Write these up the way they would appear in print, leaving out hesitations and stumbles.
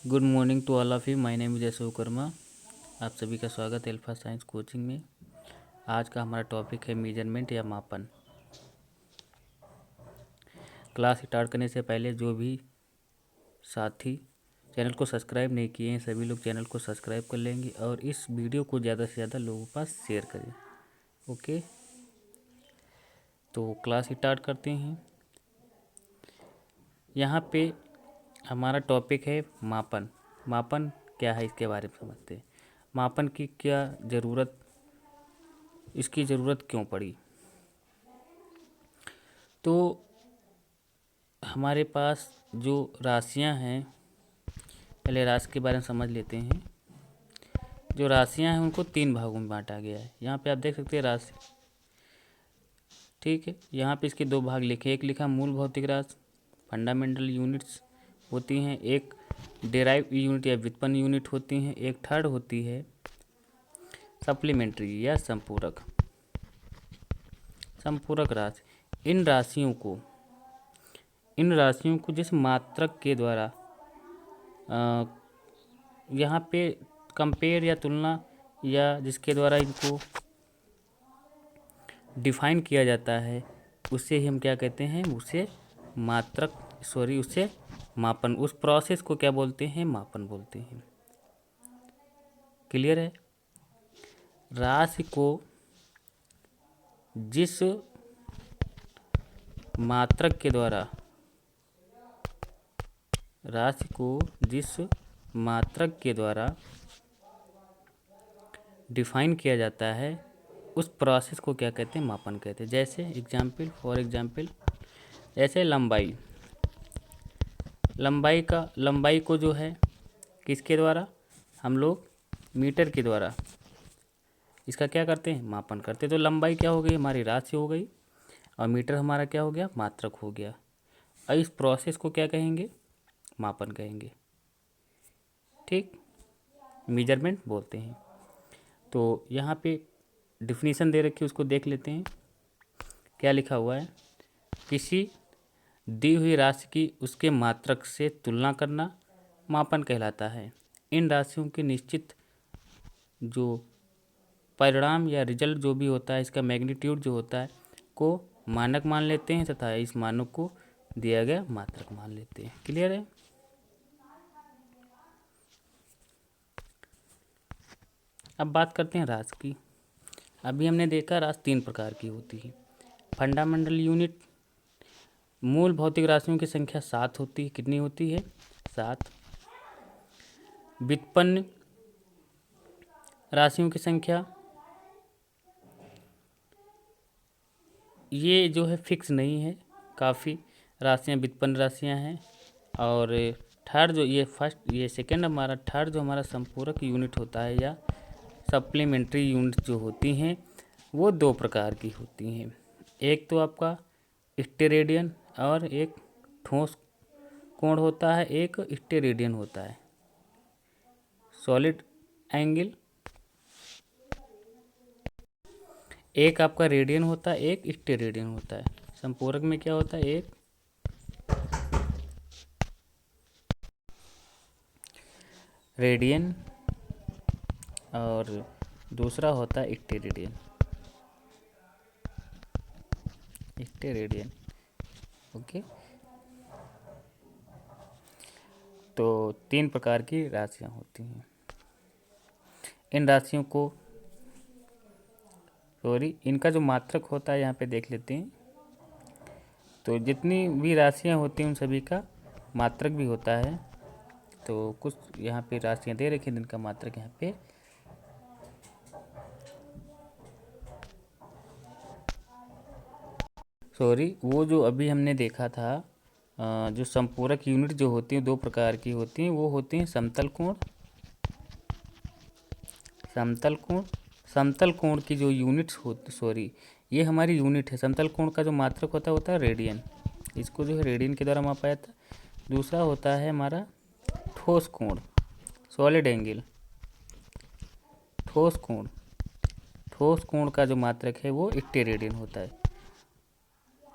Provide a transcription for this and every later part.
Good morning to all of you. My name is Ashok Verma. आप सभी का स्वागत है अल्फा साइंस कोचिंग में। आज का हमारा टॉपिक है मेजरमेंट या मापन। क्लास स्टार्ट करने से पहले जो भी साथी चैनल को सब्सक्राइब नहीं किए हैं सभी लोग चैनल को सब्सक्राइब कर लेंगे और इस वीडियो को ज़्यादा से ज़्यादा लोगों के पास शेयर करें। ओके, तो क्लास स्टार्ट करते हैं। यहाँ पे हमारा टॉपिक है मापन। मापन क्या है इसके बारे में समझते हैं। मापन की क्या ज़रूरत, इसकी ज़रूरत क्यों पड़ी। तो हमारे पास जो राशियां हैं, पहले राशि के बारे में समझ लेते हैं। जो राशियां हैं उनको 3 भागों में बांटा गया है। यहाँ पे आप देख सकते हैं राशि, ठीक है। यहाँ पे इसके 2 भाग लिखे, एक लिखा मूल भौतिक राशि फंडामेंटल यूनिट्स होती हैं, एक डेराइव यूनिट या व्युत्पन्न यूनिट होती हैं, एक थर्ड होती है सप्लीमेंट्री या संपूरक राशि। इन राशियों को जिस मात्रक के द्वारा यहाँ पे कंपेयर या तुलना या जिसके द्वारा इनको डिफाइन किया जाता है उसे ही हम क्या कहते हैं, उसे मापन, उस प्रोसेस को क्या बोलते हैं, मापन बोलते हैं। क्लियर है। राशि को जिस मात्रक के द्वारा डिफाइन किया जाता है उस प्रोसेस को क्या कहते हैं, मापन कहते हैं। जैसे फॉर एग्जाम्पल जैसे लंबाई को जो है किसके द्वारा, हम लोग मीटर के द्वारा इसका क्या करते हैं, मापन करते हैं। तो लंबाई क्या हो गई, हमारी राशि हो गई, और मीटर हमारा क्या हो गया, मात्रक हो गया। और इस प्रोसेस को क्या कहेंगे, मापन कहेंगे। ठीक, मेजरमेंट बोलते हैं। तो यहाँ पे डिफिनीशन दे रखी है, उसको देख लेते हैं। क्या लिखा हुआ है, किसी दी हुई राशि की उसके मात्रक से तुलना करना मापन कहलाता है। इन राशियों के निश्चित जो परिणाम या रिजल्ट जो भी होता है, इसका मैग्नीट्यूड जो होता है को मानक मान लेते हैं तथा इस मानक को दिया गया मात्रक मान लेते हैं। क्लियर है। अब बात करते हैं राशि की। अभी हमने देखा राशि 3 प्रकार की होती है। फंडामेंटल यूनिट, मूल भौतिक राशियों की संख्या 7 होती है। कितनी होती है, 7। व्युत्पन्न राशियों की संख्या, ये जो है फिक्स नहीं है, काफ़ी राशियाँ व्युत्पन्न राशियाँ हैं। और थर्ड जो ये सेकंड हमारा, थर्ड जो हमारा संपूरक यूनिट होता है या सप्लीमेंट्री यूनिट जो होती हैं वो 2 प्रकार की होती हैं। एक तो आपका स्टेरेडियन और एक ठोस कोण होता है, एक स्टेरेडियन होता है, सॉलिड एंगल। एक आपका रेडियन होता है, एक स्टेरेडियन होता है। संपूरक में क्या होता है, एक रेडियन और दूसरा होता है स्टेरेडियन। ओके। तो 3 प्रकार की राशियां होती हैं। इन राशियों को इनका जो मात्रक होता है यहाँ पे देख लेते हैं। तो जितनी भी राशियां होती हैं उन सभी का मात्रक भी होता है। तो कुछ यहाँ पे राशियां दे रखी हैं जिनका मात्रक यहाँ पे वो जो अभी हमने देखा था, जो संपूरक यूनिट जो होती हैं 2 प्रकार की होती हैं। वो होती हैं समतल कोण की जो यूनिट्स होती, ये हमारी यूनिट है। समतल कोण का जो मात्रक होता है रेडियन। इसको जो है रेडियन के द्वारा मापा जाता है। दूसरा होता है हमारा ठोस कोण, सॉलिड एंगल। ठोस कोण का जो मात्रक है वो स्टेरेडियन होता है।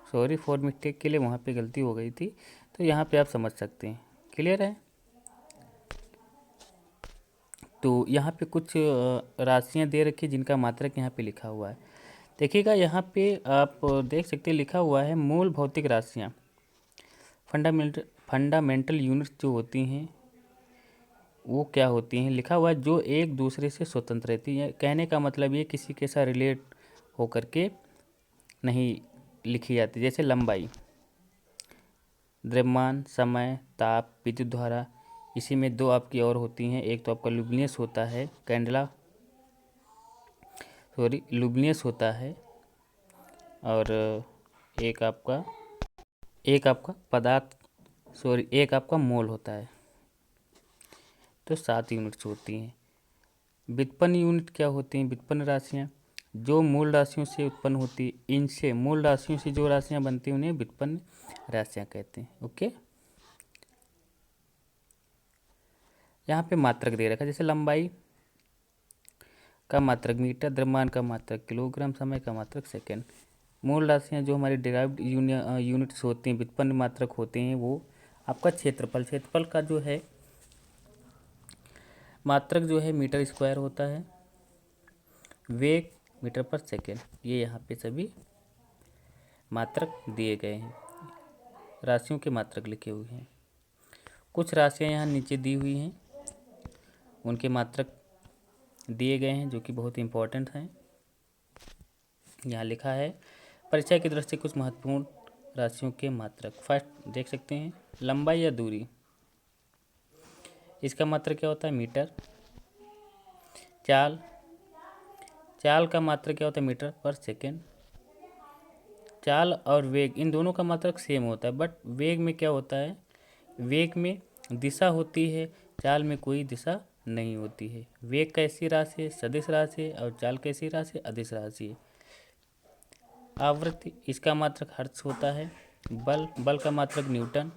सॉरी फॉर मिस्टेक के लिए वहाँ पे गलती हो गई थी, तो यहाँ पे आप समझ सकते हैं। क्लियर है। तो यहाँ पे कुछ राशियाँ दे रखी जिनका मात्रक यहाँ पे लिखा हुआ है। देखिएगा यहाँ पे आप देख सकते हैं लिखा हुआ है मूल भौतिक राशियाँ, फंडामेंटल यूनिट्स जो होती हैं वो क्या होती हैं, लिखा हुआ है जो एक दूसरे से स्वतंत्र रहती हैं। कहने का मतलब ये किसी के साथ रिलेट होकर के नहीं लिखी जाती। जैसे लंबाई, द्रव्यमान, समय, ताप, विद्युत धारा, इसी में दो आपकी और होती हैं। एक तो आपका लुमिनियस होता है, लुमिनियस होता है, और एक आपका एक आपका मोल होता है। तो 7 यूनिट्स होती हैं। व्युत्पन्न यूनिट क्या होती हैं? व्युत्पन्न राशियाँ जो मूल राशियों से उत्पन्न होती है, इनसे मूल राशियों से जो राशियाँ बनती हैं उन्हें व्युत्पन्न राशियाँ कहते हैं। ओके, यहाँ पे मात्रक दे रखा है, जैसे लंबाई का मात्रक मीटर, द्रव्यमान का मात्रक किलोग्राम, समय का मात्रक सेकेंड। मूल राशियाँ जो हमारी डिराइव्ड यूनिट्स होती हैं, व्युत्पन्न मात्रक होते हैं, वो आपका क्षेत्रफल का जो है मात्रक जो है मीटर स्क्वायर होता है, वेग मीटर पर सेकेंड। ये यहाँ पे सभी मात्रक दिए गए हैं, राशियों के मात्रक लिखे हुए हैं। कुछ राशियाँ यहाँ नीचे दी हुई हैं, उनके मात्रक दिए गए हैं जो कि बहुत इंपॉर्टेंट हैं। यहाँ लिखा है परीक्षा की दृष्टि से कुछ महत्वपूर्ण राशियों के मात्रक। फर्स्ट देख सकते हैं, लंबाई या दूरी, इसका मात्रक क्या होता है? मीटर। चाल का मात्रक क्या होता है? मीटर पर सेकेंड। चाल और वेग, इन दोनों का मात्रक सेम होता है, बट वेग में क्या होता है? वेग में दिशा होती है, चाल में कोई दिशा नहीं होती है। वेग कैसी राशि है? सदिश राशि है, और चाल कैसी राशि है? अदिश राशि है। आवृत्ति, इसका मात्रक हर्ट्ज होता है। बल का मात्रक न्यूटन।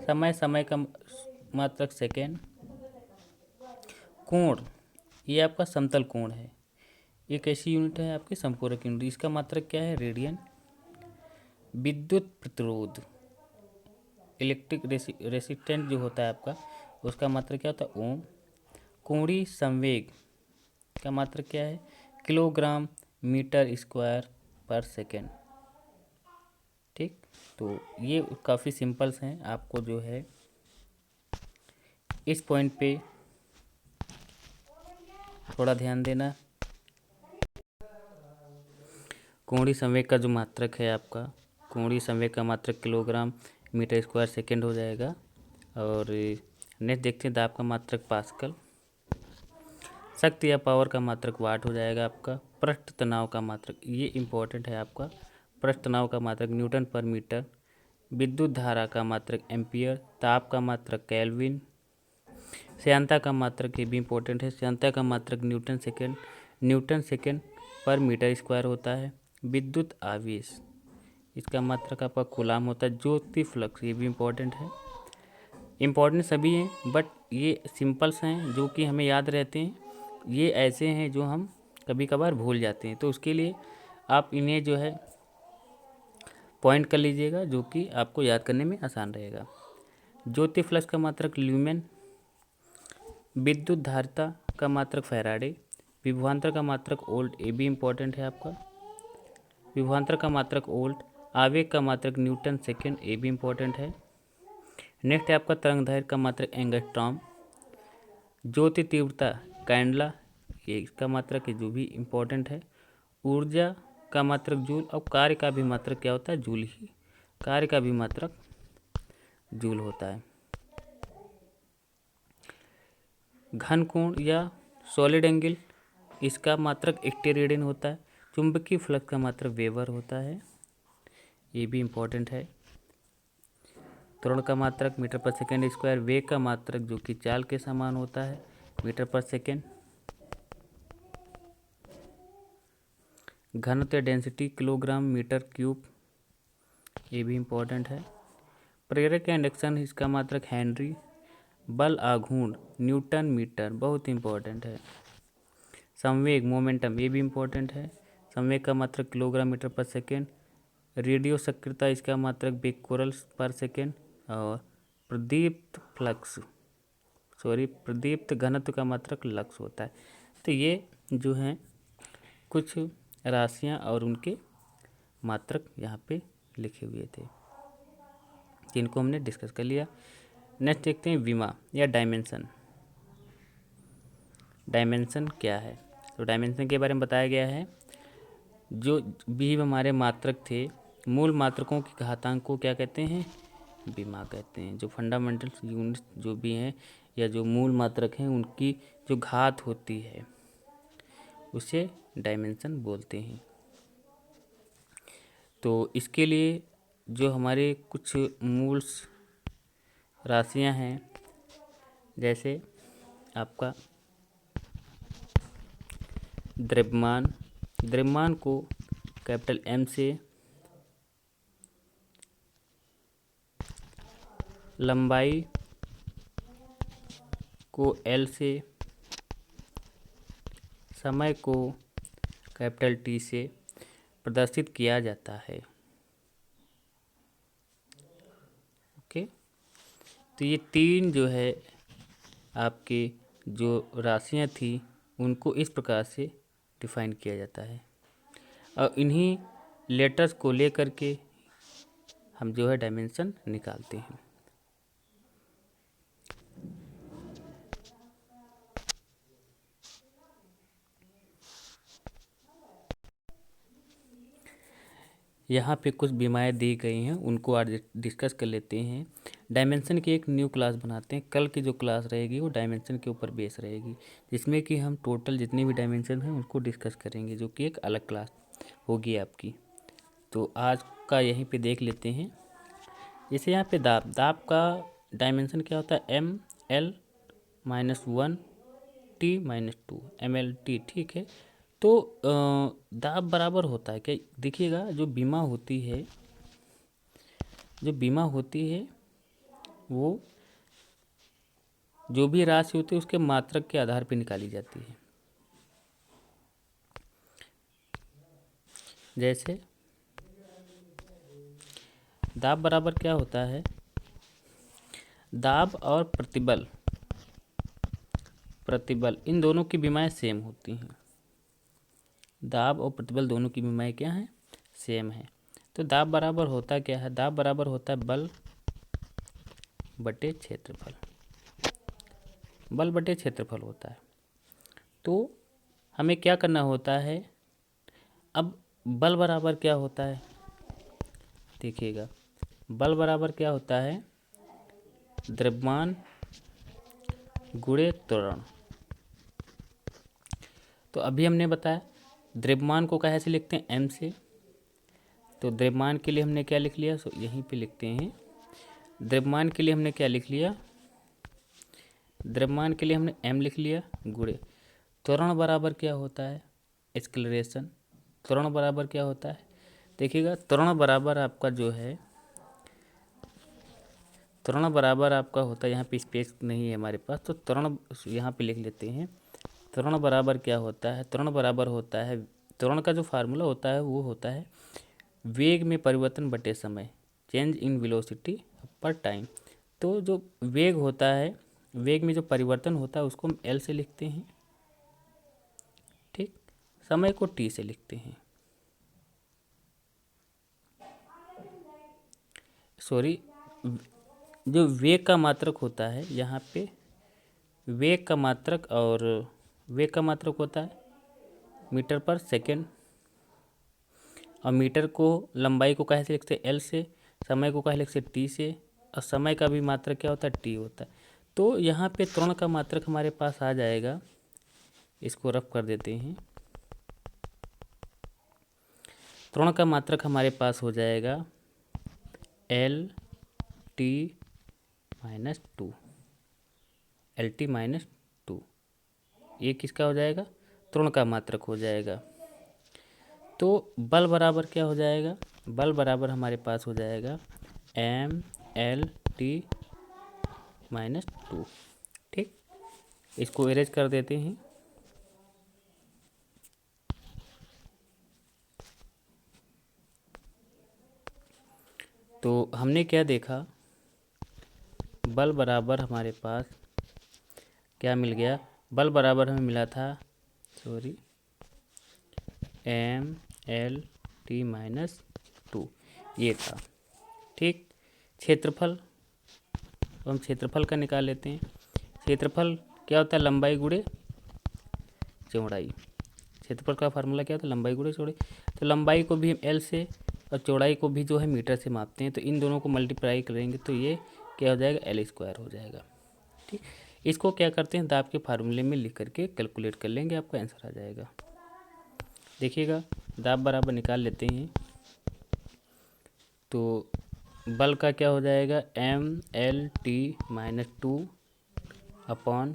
समय का मात्रक सेकेंड। कोण, ये आपका समतल कोण है। एक ऐसी यूनिट है आपकी संपूरक यूनिट, इसका मात्रक क्या है? रेडियन। विद्युत प्रतिरोध, इलेक्ट्रिक रेसिस्टेंट जो होता है आपका, उसका मात्रक क्या होता है? ओम। कोणीय संवेग का मात्रक क्या है? किलोग्राम मीटर स्क्वायर पर सेकेंड। ठीक, तो ये काफ़ी सिंपल्स हैं, आपको जो है इस पॉइंट पे थोड़ा ध्यान देना। कोणीय संवेग का जो मात्रक है आपका, कोणीय संवेग का मात्रक किलोग्राम मीटर स्क्वायर सेकेंड हो जाएगा। और नेक्स्ट देखते हैं दाब का मात्रक पास्कल। शक्ति या पावर का मात्रक वाट हो जाएगा आपका। पृष्ठ तनाव का मात्रक, ये इम्पोर्टेंट है आपका, पृष्ठ तनाव का मात्रक न्यूटन पर मीटर। विद्युत धारा का मात्रक एम्पियर। ताप का मात्रक केल्विन। श्यानता का मात्रक, ये भी इम्पोर्टेंट है, श्यानता का मात्रक न्यूटन सेकेंड पर मीटर स्क्वायर होता है। विद्युत आवेश, इसका मात्रक आपका कूलाम होता है। ज्योति फ्लक्स, ये भी इम्पोर्टेंट है। इम्पोर्टेंट सभी हैं, बट ये सिंपल्स हैं जो कि हमें याद रहते हैं। ये ऐसे हैं जो हम कभी कभार भूल जाते हैं, तो उसके लिए आप इन्हें जो है पॉइंट कर लीजिएगा, जो कि आपको याद करने में आसान रहेगा। ज्योति फ्लक्स का मात्रक ल्यूमेन। विद्युत धारिता का मात्रक फैराडे। विभवांतर का मात्रक वोल्ट, ये भी इम्पोर्टेंट है आपका, विभवांतर का मात्रक वोल्ट। आवेग का मात्रक न्यूटन सेकेंड, ये भी इम्पोर्टेंट है। नेक्स्ट है आपका तरंगदैर्घ्य का मात्रक एंगस्ट्रॉम। ज्योति तीव्रता कैंडला, ये इसका मात्रक है जो भी इम्पोर्टेंट है। ऊर्जा का मात्रक जूल, और कार्य का भी मात्रक क्या होता है? जूल ही, कार्य का भी मात्रक जूल होता है। घन कोण या सॉलिड एंगल, इसका मात्रक स्टेरेडियन होता है। चुंबकीय फ्लक्स का मात्रक वेबर होता है, ये भी इम्पोर्टेंट है। त्वरण का मात्रक मीटर पर सेकेंड स्क्वायर। वेग का मात्रक जो कि चाल के समान होता है, मीटर पर सेकेंड। घनत्व डेंसिटी किलोग्राम मीटर क्यूब, ये भी इम्पोर्टेंट है। प्रेरक या इंडक्शन, इसका मात्रक हेनरी। बल आघूर्ण न्यूटन मीटर, बहुत इम्पोर्टेंट है। संवेग मोमेंटम, ये भी इम्पोर्टेंट है। संवेग का मात्रक किलोग्राम मीटर पर सेकेंड। रेडियो सक्रियता, इसका मात्रक बेक्यूरल पर सेकेंड। और प्रदीप्त फ्लक्स, प्रदीप्त घनत्व का मात्रक लक्स होता है। तो ये जो हैं कुछ राशियां और उनके मात्रक यहाँ पे लिखे हुए थे, जिनको हमने डिस्कस कर लिया। नेक्स्ट देखते हैं विमा या डायमेंशन। डायमेंशन क्या है? तो डायमेंशन के बारे में बताया गया है, जो भी हमारे मात्रक थे, मूल मात्रकों की घातांक को क्या कहते हैं? विमा कहते हैं। जो फंडामेंटल यूनिट जो भी हैं या जो मूल मात्रक हैं, उनकी जो घात होती है उसे डायमेंशन बोलते हैं। तो इसके लिए जो हमारे कुछ मूल राशियां हैं, जैसे आपका द्रव्यमान को कैपिटल M से, लंबाई को L से, समय को कैपिटल T से प्रदर्शित किया जाता है। ओके, तो ये तीन जो है आपके जो राशियां थी, उनको इस प्रकार से डिफाइन किया जाता है, और इन्हीं लेटर्स को लेकर के हम जो है डायमेंशन निकालते हैं। यहाँ पे कुछ बीमारियाँ दी गई हैं, उनको आज डिस्कस कर लेते हैं। डायमेंशन की एक न्यू क्लास बनाते हैं। कल की जो क्लास रहेगी वो डायमेंशन के ऊपर बेस रहेगी, जिसमें कि हम टोटल जितनी भी डायमेंशन हैं उनको डिस्कस करेंगे, जो कि एक अलग क्लास होगी आपकी। तो आज का यहीं पे देख लेते हैं। जैसे यहाँ पे दाब का डायमेंशन क्या होता है? ML-1 T-2 MLT, ठीक है। तो दाब बराबर होता है क्या? देखिएगा, जो बीमा होती है वो जो भी राशि होती है उसके मात्रक के आधार पर निकाली जाती है। जैसे दाब बराबर क्या होता है? दाब और प्रतिबल इन दोनों की बीमाएं सेम होती हैं। दाब और प्रतिबल दोनों की बीमाएं क्या हैं? सेम है। तो दाब बराबर होता क्या है? दाब बराबर होता है बल बटे क्षेत्रफल। बल बटे क्षेत्रफल होता है। तो हमें क्या करना होता है? अब बल बराबर क्या होता है? देखिएगा, बल बराबर क्या होता है? द्रव्यमान गुणे त्वरण। तो अभी हमने बताया द्रव्यमान को कैसे लिखते हैं? M से। तो द्रव्यमान के लिए हमने क्या लिख लिया? सो यहीं पे लिखते हैं। द्रव्यमान के लिए हमने क्या लिख लिया? द्रव्यमान के लिए हमने M लिख लिया गुणे त्वरण बराबर क्या होता है? एक्सेलरेशन। त्वरण बराबर क्या होता है? देखिएगा, त्वरण बराबर आपका जो है, त्वरण बराबर आपका होता है, यहाँ पे स्पेस नहीं है हमारे पास, तो त्वरण यहाँ पे लिख लेते हैं। त्वरण बराबर क्या होता है? त्वरण बराबर होता है, त्वरण का जो फार्मूला होता है वो होता है वेग में परिवर्तन बटे समय, चेंज इन वेलोसिटी पर टाइम। तो जो वेग होता है, वेग में जो परिवर्तन होता है उसको हम L से लिखते हैं, ठीक। समय को T से लिखते हैं। जो वेग का मात्रक होता है, यहाँ पे वेग का मात्रक होता है मीटर पर सेकेंड, और मीटर को लंबाई को कैसे लिखते हैं? L से। समय को कैसे लिखते हैं? T से। और समय का भी मात्रक क्या होता है? T होता है। तो यहाँ पे त्वरण का मात्रक हमारे पास आ जाएगा, इसको रफ कर देते हैं। त्वरण का मात्रक हमारे पास हो जाएगा LT-2, LT-2। ये किसका हो जाएगा? त्वरण का मात्रक हो जाएगा। तो बल बराबर क्या हो जाएगा? बल बराबर हमारे पास हो जाएगा MLT-2, ठीक। इसको इरेज कर देते हैं। तो हमने क्या देखा? बल बराबर हमारे पास क्या मिल गया, बल बराबर हमें मिला था, सॉरी, mL/T-2 ये था। ठीक, क्षेत्रफल, तो हम क्षेत्रफल का निकाल लेते हैं। क्षेत्रफल क्या होता है, लंबाई गुणे चौड़ाई। क्षेत्रफल का फार्मूला क्या होता है, लंबाई गुणे चौड़ाई। तो लंबाई को भी हम एल से और चौड़ाई को भी जो है मीटर से मापते हैं, तो इन दोनों को मल्टीप्लाई करेंगे तो ये क्या हो जाएगा, L² हो जाएगा। ठीक, इसको क्या करते हैं, दाब के फार्मूले में लिख करके कैलकुलेट कर लेंगे, आपका आंसर आ जाएगा। देखिएगा, दाब बराबर निकाल लेते हैं, तो बल का क्या हो जाएगा, mL/T-2 अपॉन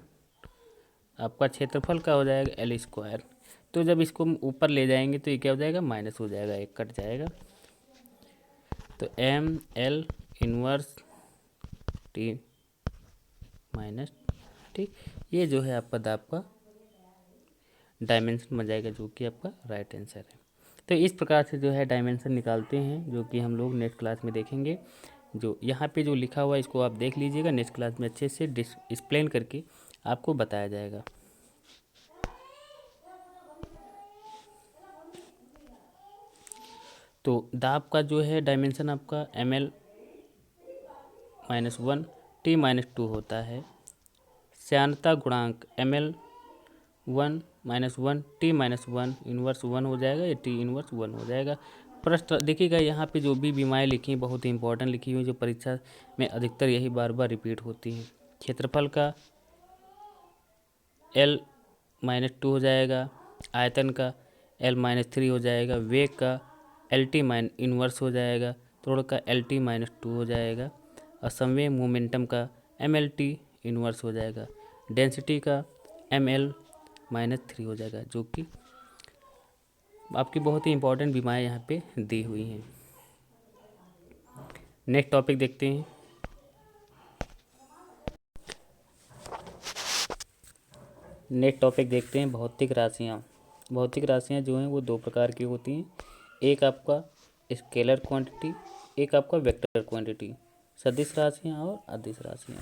आपका क्षेत्रफल का हो जाएगा L²। तो जब इसको ऊपर ले जाएंगे तो ये क्या हो जाएगा, माइनस हो जाएगा, एक कट जाएगा, तो mL−T-। ठीक, ये जो है आपका दाब का डायमेंशन बन जाएगा, जो कि आपका राइट आंसर है। तो इस प्रकार से जो है डायमेंशन निकालते हैं, जो कि हम लोग नेक्स्ट क्लास में देखेंगे। जो यहाँ पे जो लिखा हुआ है इसको आप देख लीजिएगा, नेक्स्ट क्लास में अच्छे से एक्सप्लेन करके आपको बताया जाएगा। तो दाब का जो है डायमेंशन आपका mL-1 T-2 होता है। श्यानता गुणांक mL1-1 T-1 इन्वर्स 1 हो जाएगा, या T−1 हो जाएगा। प्रश्न देखिएगा, यहाँ पे जो भी बीमाएँ लिखी हैं बहुत ही इंपॉर्टेंट लिखी हुई, जो परीक्षा में अधिकतर यही बार बार रिपीट होती हैं। क्षेत्रफल का L-2 हो जाएगा, आयतन का L-3 हो जाएगा, वेग का LT-1 हो जाएगा, त्वरण का LT-2 हो जाएगा, और संवेग मोमेंटम का MLT-1 हो जाएगा, डेंसिटी का ML-3 हो जाएगा, जो कि आपकी बहुत ही इंपॉर्टेंट बीमाएँ यहाँ पे दी हुई हैं। नेक्स्ट टॉपिक देखते हैं। नेक्स्ट टॉपिक देखते हैं, भौतिक राशियाँ। भौतिक राशियाँ जो हैं वो दो प्रकार की होती हैं, एक आपका स्केलर क्वांटिटी, एक आपका वेक्टर क्वांटिटी। सदिश राशियाँ और अदिश राशियाँ,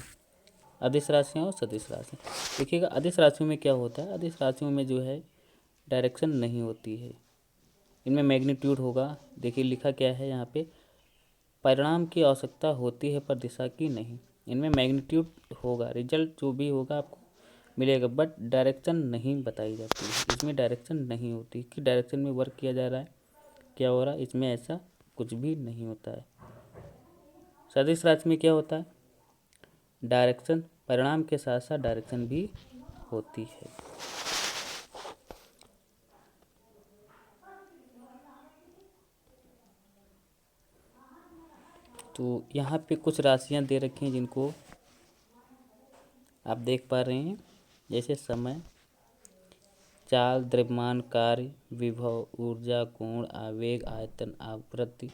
अदिश राशियाँ और सदिश राशियाँ। देखिएगा, अदिश राशियों में क्या होता है, अदिश राशियों में जो है डायरेक्शन नहीं होती है, इनमें मैग्नीट्यूड होगा। देखिए लिखा क्या है यहाँ पे, परिणाम की आवश्यकता होती है पर दिशा की नहीं। इनमें मैग्नीट्यूड होगा, रिजल्ट जो भी होगा आपको मिलेगा, बट डायरेक्शन नहीं बताई जाती है। इसमें डायरेक्शन नहीं होती कि डायरेक्शन में वर्क किया जा रहा है, क्या हो रहा है, इसमें ऐसा कुछ भी नहीं होता है। सदिश राशि में क्या होता है, डायरेक्शन, परिणाम के साथ साथ डायरेक्शन भी होती है। तो यहाँ पे कुछ राशियाँ दे रखी हैं जिनको आप देख पा रहे हैं, जैसे समय, चाल, द्रव्यमान, कार्य, विभव, ऊर्जा, कोण, आवेग, आयतन, आवृत्ति,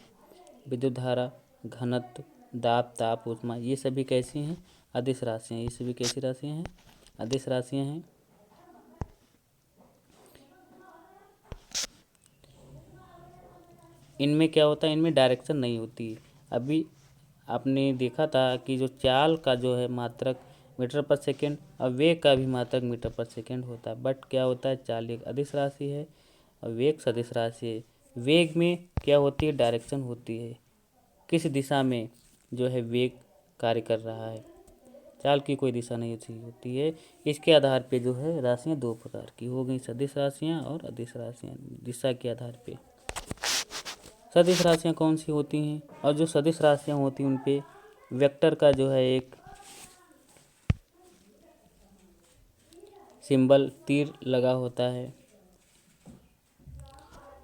विद्युत धारा, घनत्व, दाब, ताप, ऊष्मा, ये सभी कैसी हैं, अदिश राशियाँ। ये सभी कैसी राशियाँ हैं, अदिश राशियाँ हैं। इनमें क्या होता है, इनमें डायरेक्शन नहीं होती। अभी आपने देखा था कि जो चाल का जो है मात्रक मीटर पर सेकेंड और वेग का भी मात्रक मीटर पर सेकेंड होता है, बट क्या होता है, चाल एक अदिश राशि है और वेग सदिश राशि है। वेग में क्या होती है, डायरेक्शन होती है, किस दिशा में जो है वेग कार्य कर रहा है। चाल की कोई दिशा नहीं होती है। इसके आधार पे जो है राशियाँ दो प्रकार की हो गई, सदिश राशियाँ और अदिश राशियाँ, दिशा के आधार पे। सदिश राशियाँ कौन सी होती हैं, और जो सदिश राशियाँ होती हैं उन पे वेक्टर का जो है एक सिंबल तीर लगा होता है,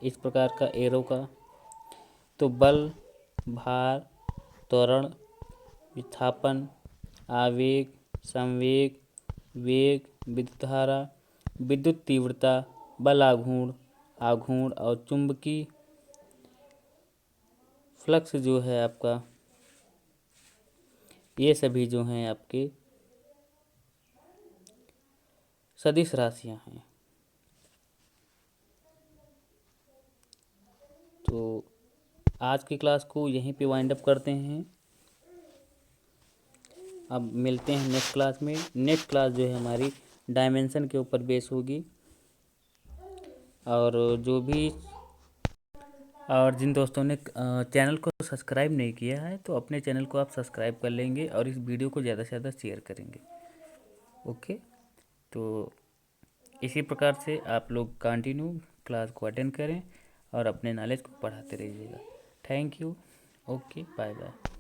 इस प्रकार का एरो का। तो बल, भार, त्वरण, विस्थापन, आवेग, संवेग, वेग, विद्युत धारा, विद्युत तीव्रता, बल आघूर्ण, आघूर्ण और चुंबकीय फ्लक्स जो है आपका, ये सभी जो हैं आपके सदिश राशियाँ हैं। तो आज की क्लास को यहीं पे वाइंड अप करते हैं। अब मिलते हैं नेक्स्ट क्लास में। नेक्स्ट क्लास जो है हमारी डायमेंशन के ऊपर बेस होगी। और जो भी और जिन दोस्तों ने चैनल को सब्सक्राइब नहीं किया है तो अपने चैनल को आप सब्सक्राइब कर लेंगे और इस वीडियो को ज़्यादा से ज़्यादा शेयर करेंगे। ओके, तो इसी प्रकार से आप लोग कंटिन्यू क्लास को अटेंड करें और अपने नॉलेज को बढ़ाते रहिएगा। Thank you. Okay, bye bye.